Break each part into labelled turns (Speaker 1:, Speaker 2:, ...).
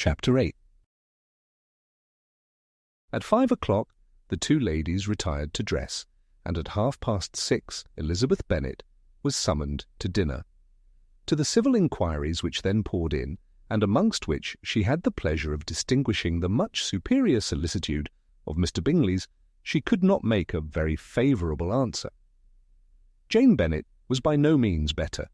Speaker 1: Chapter 8. At 5 o'clock the two ladies retired to dress, and at 6:30 Elizabeth Bennet was summoned to dinner. To the civil inquiries which then poured in, and amongst which she had the pleasure of distinguishing the much superior solicitude of Mr. Bingley's, she could not make a very favourable answer. Jane Bennet was by no means better.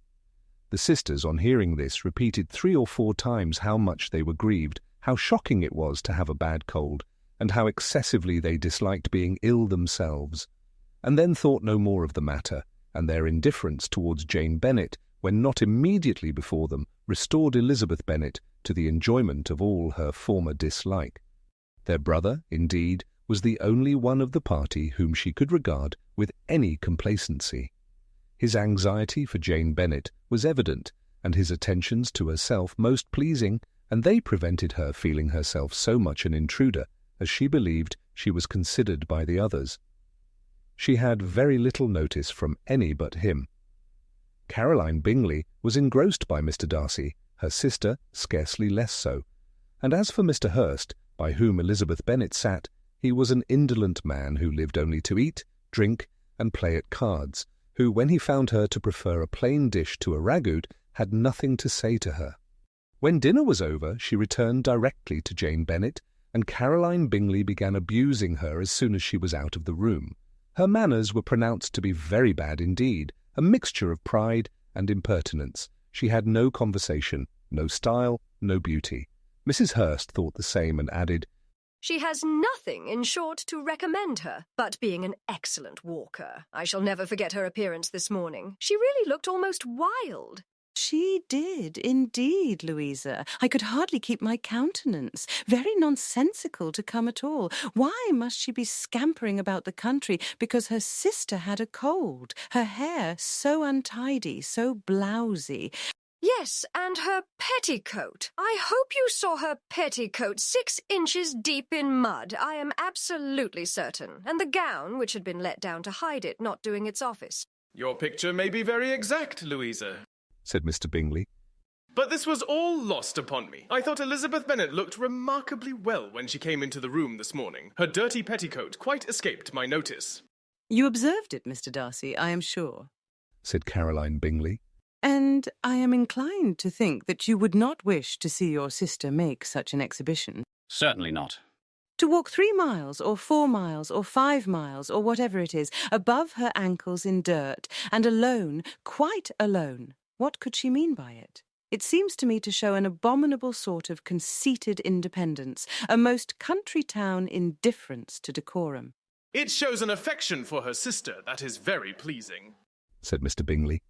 Speaker 1: The sisters, on hearing this, repeated 3 or 4 times how much they were grieved, how shocking it was to have a bad cold, and how excessively they disliked being ill themselves, and then thought no more of the matter, and their indifference towards Jane Bennet, when not immediately before them, restored Elizabeth Bennet to the enjoyment of all her former dislike. Their brother, indeed, was the only one of the party whom she could regard with any complacency. His anxiety for Jane Bennet was evident, and his attentions to herself most pleasing, and they prevented her feeling herself so much an intruder as she believed she was considered by the others. She had very little notice from any but him. Caroline Bingley was engrossed by Mr. Darcy, her sister scarcely less so, and as for Mr. Hurst, by whom Elizabeth Bennet sat, he was an indolent man who lived only to eat, drink, and play at cards, who, when he found her to prefer a plain dish to a ragout, had nothing to say to her. When dinner was over, she returned directly to Jane Bennet, and Caroline Bingley began abusing her as soon as she was out of the room. Her manners were pronounced to be very bad indeed, a mixture of pride and impertinence. She had no conversation, no style, no beauty. Mrs. Hurst thought the same and added,
Speaker 2: "She has nothing, in short, to recommend her, but being an excellent walker. I shall never forget her appearance this morning. She really looked almost wild."
Speaker 3: "She did, indeed, Louisa. I could hardly keep my countenance. Very nonsensical to come at all. Why must she be scampering about the country because her sister had a cold? Her hair so untidy, so blousy."
Speaker 2: "Yes, and her petticoat. I hope you saw her petticoat 6 inches deep in mud, I am absolutely certain, and the gown, which had been let down to hide it, not doing its office."
Speaker 4: "Your picture may be very exact, Louisa,"
Speaker 1: said Mr. Bingley,
Speaker 4: "but this was all lost upon me. I thought Elizabeth Bennet looked remarkably well when she came into the room this morning. Her dirty petticoat quite escaped my notice."
Speaker 3: "You observed it, Mr. Darcy, I am sure,"
Speaker 1: said Caroline Bingley.
Speaker 3: "And I am inclined to think that you would not wish to see your sister make such an exhibition."
Speaker 5: "Certainly not."
Speaker 3: "To walk 3 miles, or 4 miles, or 5 miles, or whatever it is, above her ankles in dirt, and alone, quite alone. What could she mean by it? It seems to me to show an abominable sort of conceited independence, a most country town indifference to decorum."
Speaker 4: "It shows an affection for her sister that is very pleasing,"
Speaker 1: said Mr. Bingley.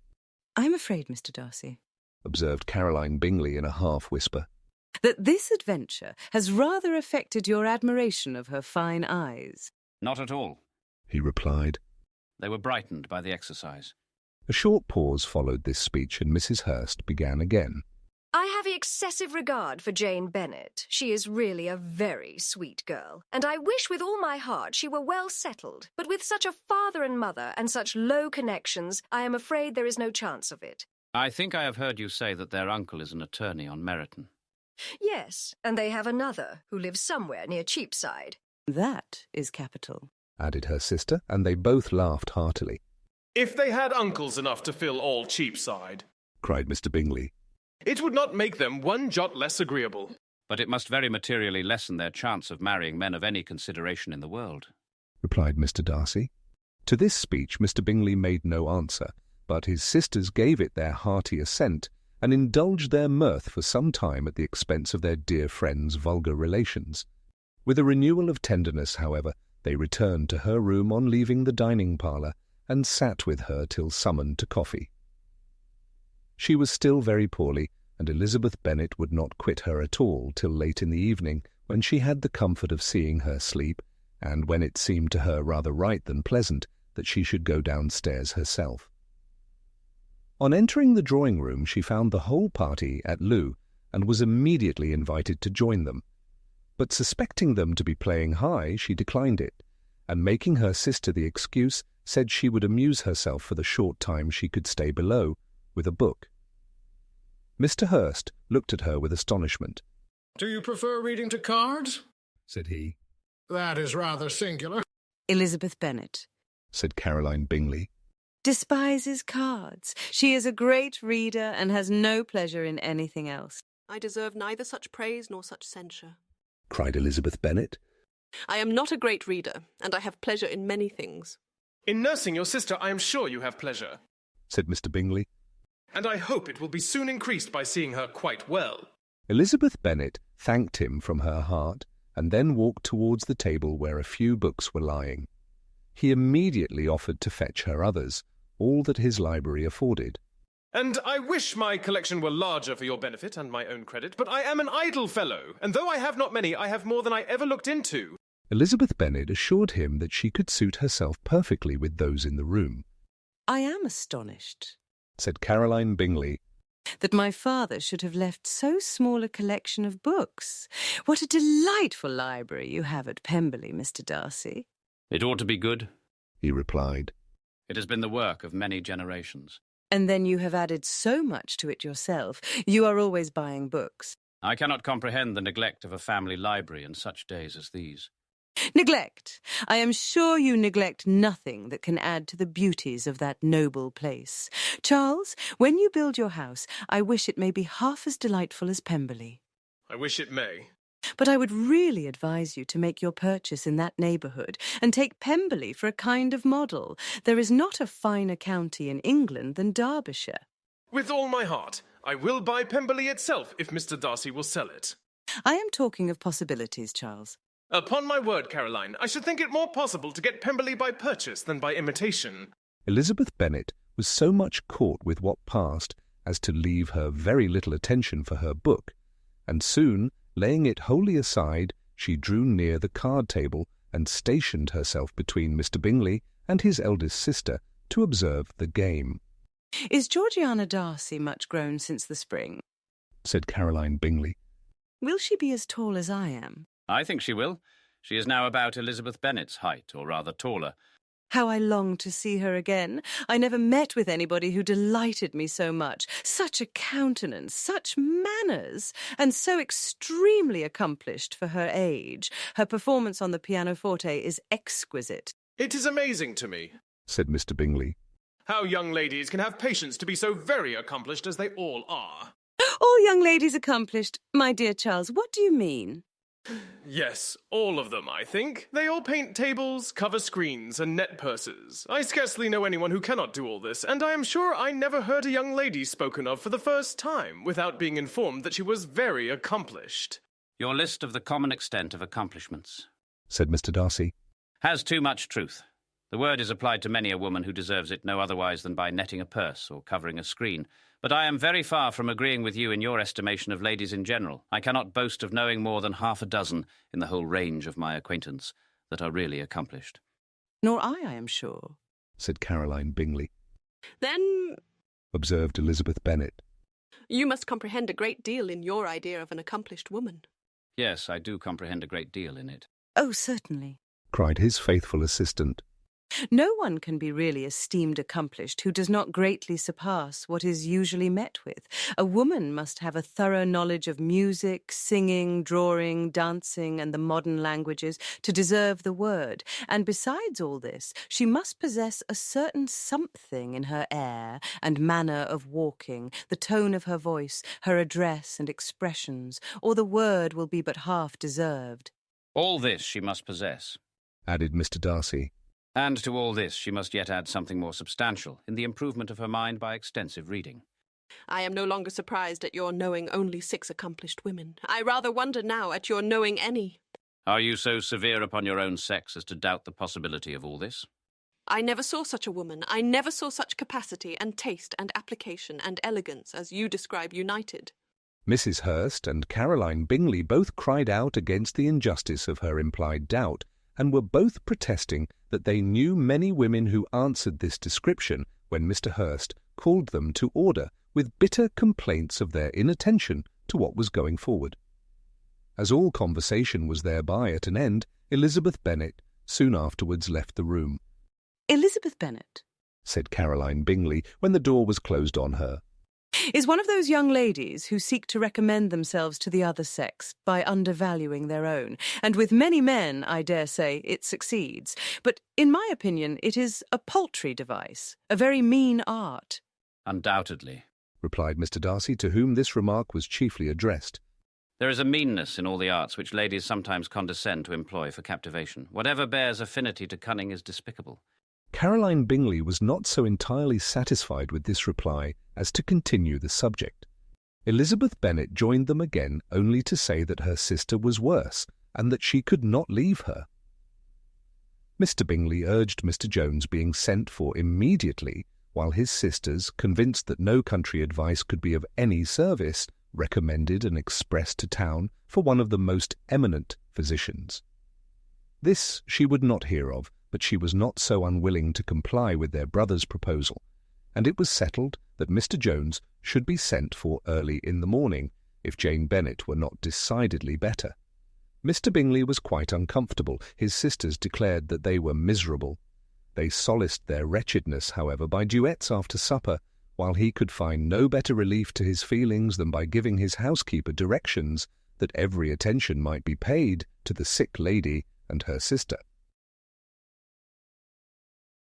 Speaker 3: "I'm afraid, Mr. Darcy,"
Speaker 1: observed Caroline Bingley in a half-whisper,
Speaker 3: "that this adventure has rather affected your admiration of her fine eyes."
Speaker 5: "Not at all,"
Speaker 1: he replied.
Speaker 5: "They were brightened by the exercise."
Speaker 1: A short pause followed this speech, and Mrs. Hurst began again.
Speaker 2: "I have excessive regard for Jane Bennet. She is really a very sweet girl, and I wish with all my heart she were well settled. But with such a father and mother and such low connections, I am afraid there is no chance of it."
Speaker 5: "I think I have heard you say that their uncle is an attorney on Meryton."
Speaker 2: "Yes, and they have another, who lives somewhere near Cheapside."
Speaker 3: "That is capital,"
Speaker 1: added her sister, and they both laughed heartily.
Speaker 4: "If they had uncles enough to fill all Cheapside,"
Speaker 1: cried Mr. Bingley,
Speaker 4: "it would not make them one jot less agreeable."
Speaker 5: "But it must very materially lessen their chance of marrying men of any consideration in the world,"
Speaker 1: replied Mr. Darcy. To this speech Mr. Bingley made no answer, but his sisters gave it their hearty assent, and indulged their mirth for some time at the expense of their dear friend's vulgar relations. With a renewal of tenderness, however, they returned to her room on leaving the dining-parlour, and sat with her till summoned to coffee. She was still very poorly, and Elizabeth Bennet would not quit her at all till late in the evening, when she had the comfort of seeing her sleep, and when it seemed to her rather right than pleasant that she should go downstairs herself. On entering the drawing-room she found the whole party at loo, and was immediately invited to join them. But suspecting them to be playing high, she declined it, and making her sister the excuse, said she would amuse herself for the short time she could stay below with a book. Mr. Hurst looked at her with astonishment.
Speaker 6: Do you prefer reading to cards?
Speaker 1: said he.
Speaker 6: That is rather singular.
Speaker 3: Elizabeth Bennet
Speaker 1: Said Caroline Bingley.
Speaker 3: despises cards. She is a great reader and has no pleasure in anything else.
Speaker 7: I deserve neither such praise nor such censure.
Speaker 1: Cried Elizabeth Bennet.
Speaker 7: I am not a great reader, and I have pleasure in many things.
Speaker 4: In nursing your sister, I am sure you have pleasure.
Speaker 1: Said Mr. Bingley.
Speaker 4: And I hope it will be soon increased by seeing her quite well.
Speaker 1: Elizabeth Bennet thanked him from her heart and then walked towards the table where a few books were lying. He immediately offered to fetch her others, all that his library afforded.
Speaker 4: And I wish my collection were larger for your benefit and my own credit, but I am an idle fellow, and though I have not many, I have more than I ever looked into.
Speaker 1: Elizabeth Bennet assured him that she could suit herself perfectly with those in the room.
Speaker 3: I am astonished
Speaker 1: Said Caroline Bingley.
Speaker 3: that my father should have left so small a collection of books. What a delightful library you have at Pemberley, Mr. Darcy.
Speaker 5: It ought to be good.
Speaker 1: He replied.
Speaker 5: It has been the work of many generations.
Speaker 3: And then you have added so much to it yourself. You are always buying books.
Speaker 5: I cannot comprehend the neglect of a family library in such days as these.
Speaker 3: Neglect. I am sure you neglect nothing that can add to the beauties of that noble place. Charles, when you build your house, I wish it may be half as delightful as Pemberley.
Speaker 4: I wish it may.
Speaker 3: But I would really advise you to make your purchase in that neighbourhood and take Pemberley for a kind of model. There is not a finer county in England than Derbyshire.
Speaker 4: With all my heart. I will buy Pemberley itself if Mr. Darcy will sell it.
Speaker 3: I am talking of possibilities, Charles.
Speaker 4: Upon my word, Caroline, I should think it more possible to get Pemberley by purchase than by imitation.
Speaker 1: Elizabeth Bennet was so much caught with what passed as to leave her very little attention for her book, and soon, laying it wholly aside, she drew near the card table and stationed herself between Mr. Bingley and his eldest sister to observe the game.
Speaker 3: Is Georgiana Darcy much grown since the spring?
Speaker 1: Said Caroline Bingley.
Speaker 3: Will she be as tall as I am?
Speaker 5: I think she will. She is now about Elizabeth Bennet's height, or rather taller.
Speaker 3: How I long to see her again. I never met with anybody who delighted me so much. Such a countenance, such manners, and so extremely accomplished for her age. Her performance on the pianoforte is exquisite.
Speaker 4: It is amazing to me
Speaker 1: Said Mr. Bingley.
Speaker 4: how young ladies can have patience to be so very accomplished as they all are.
Speaker 3: All young ladies accomplished. My dear Charles, what do you mean?
Speaker 4: Yes, all of them, I think. They all paint tables, cover screens, and net purses. I scarcely know anyone who cannot do all this, and I am sure I never heard a young lady spoken of for the first time without being informed that she was very accomplished.
Speaker 5: Your list of the common extent of accomplishments
Speaker 1: Said Mr. Darcy.
Speaker 5: has too much truth. The word is applied to many a woman who deserves it no otherwise than by netting a purse or covering a screen. But I am very far from agreeing with you in your estimation of ladies in general. I cannot boast of knowing more than half a dozen in the whole range of my acquaintance that are really accomplished.
Speaker 3: Nor I am sure.
Speaker 1: Said Caroline Bingley.
Speaker 7: Then
Speaker 1: Observed Elizabeth Bennet.
Speaker 7: you must comprehend a great deal in your idea of an accomplished woman.
Speaker 5: Yes, I do comprehend a great deal in it.
Speaker 3: Oh, certainly.
Speaker 1: Cried his faithful assistant.
Speaker 3: No one can be really esteemed accomplished who does not greatly surpass what is usually met with. A woman must have a thorough knowledge of music, singing, drawing, dancing, and the modern languages to deserve the word. And besides all this, she must possess a certain something in her air and manner of walking, the tone of her voice, her address and expressions, or the word will be but half deserved.
Speaker 5: All this she must possess.
Speaker 1: Added Mr. Darcy.
Speaker 5: And to all this she must yet add something more substantial in the improvement of her mind by extensive reading.
Speaker 7: I am no longer surprised at your knowing only 6 accomplished women. I rather wonder now at your knowing any.
Speaker 5: Are you so severe upon your own sex as to doubt the possibility of all this?
Speaker 7: I never saw such a woman. I never saw such capacity and taste and application and elegance as you describe united.
Speaker 1: Mrs. Hurst and Caroline Bingley both cried out against the injustice of her implied doubt, and were both protesting that they knew many women who answered this description when Mr. Hurst called them to order with bitter complaints of their inattention to what was going forward. As all conversation was thereby at an end, Elizabeth Bennet soon afterwards left the room.
Speaker 3: Elizabeth Bennet,
Speaker 1: Said Caroline Bingley when the door was closed on her.
Speaker 3: is one of those young ladies who seek to recommend themselves to the other sex by undervaluing their own. And with many men, I dare say, it succeeds. But in my opinion, it is a paltry device, a very mean art.
Speaker 5: Undoubtedly,
Speaker 1: replied Mr. Darcy, to whom this remark was chiefly addressed.
Speaker 5: there is a meanness in all the arts which ladies sometimes condescend to employ for captivation. Whatever bears affinity to cunning is despicable.
Speaker 1: Caroline Bingley was not so entirely satisfied with this reply as to continue the subject. Elizabeth Bennet joined them again only to say that her sister was worse, and that she could not leave her. Mr. Bingley urged Mr. Jones being sent for immediately, while his sisters, convinced that no country advice could be of any service, recommended and expressed to town for one of the most eminent physicians. This she would not hear of, but she was not so unwilling to comply with their brother's proposal, and it was settled that Mr. Jones should be sent for early in the morning, if Jane Bennet were not decidedly better. Mr. Bingley was quite uncomfortable. His sisters declared that they were miserable. They solaced their wretchedness, however, by duets after supper, while he could find no better relief to his feelings than by giving his housekeeper directions that every attention might be paid to the sick lady and her sister.